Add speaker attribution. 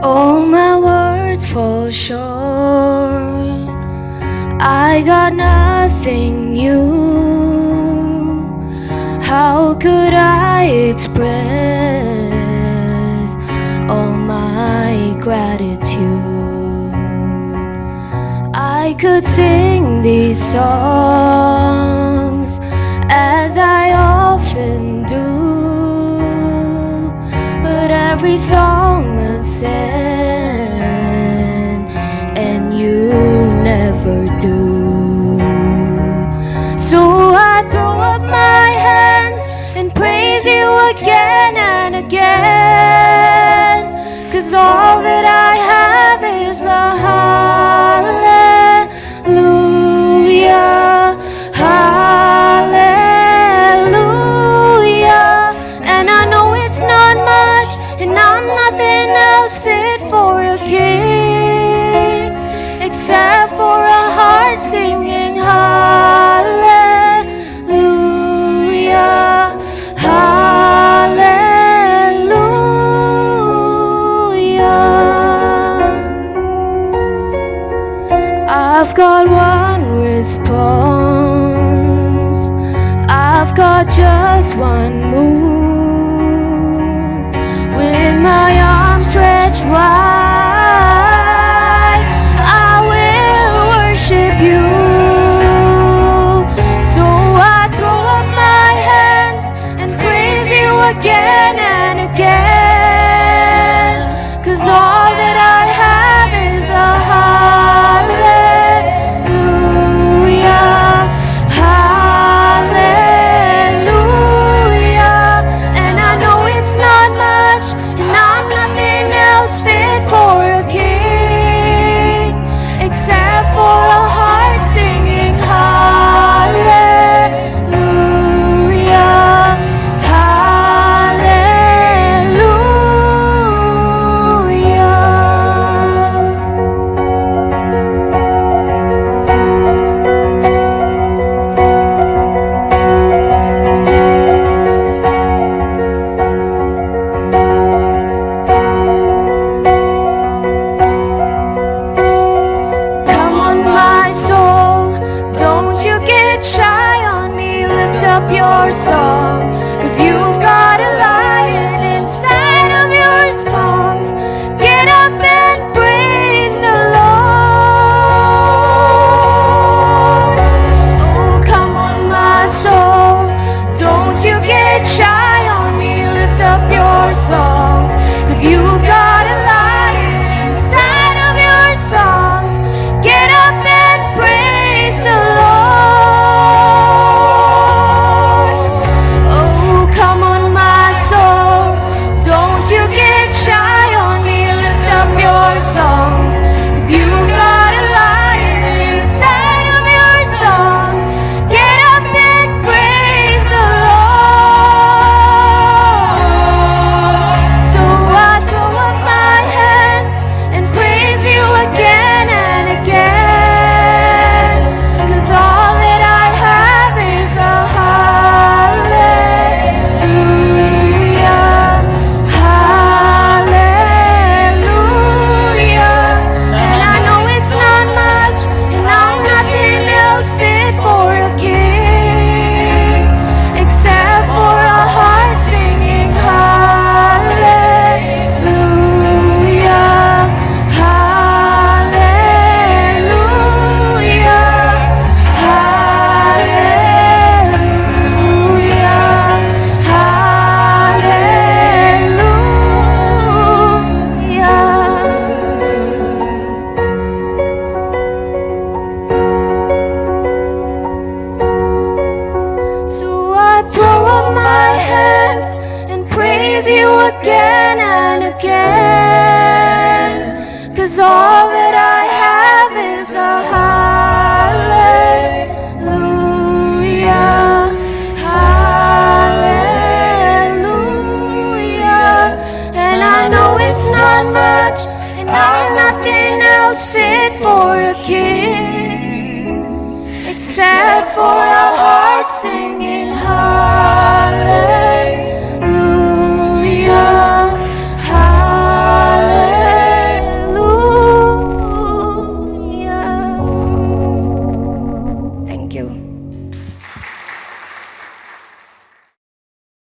Speaker 1: All my words fall short. I got nothing new. How could I express all my gratitude? I could sing these songs as I often do, but every song must end, and you never do. So I throw up my hands and praise you again and again, 'cause all that I have is a hallelujah, hallelujah. And I know it's not much, and I'm nothing else fit for a king, except for a heart singing hallelujah, hallelujah. I've got one response, I've got just one move. With my arms stretched wide, I will worship you. So I throw up my hands and praise you again and again, 'cause all that I have is a hallelujah, hallelujah. And I know it's not much, and I'm nothing else fit for a king, except for a heart singing hallelujah, hallelujah. Come on, my soul, don't you get shy on me. Lift up your song, 'cause you've got a lion inside of your songs. Get up and praise the Lord. Oh, come on, my soul, don't you get shy on me. Lift up your songs, 'cause you've got a lion inside of your songs. Get up and praise the Lord. Oh, come on, my soul, don't you get shy on me. Lift up your songs, 'cause you've got a lion inside of your songs. Get up and praise the Lord. So I throw up my hands and praise you again and again, 'cause all that I have is a hallelujah, hallelujah. And I know it's not much, and I'm nothing else fit for a king, except for a heart singing hallelujah, hallelujah, hallelujah, hallelujah. So I throw up my hands and praise you again and again, 'cause all that I have is a hallelujah, hallelujah. And I know it's not much, and I'm nothing else fit for a king, except for a heart singing hallelujah.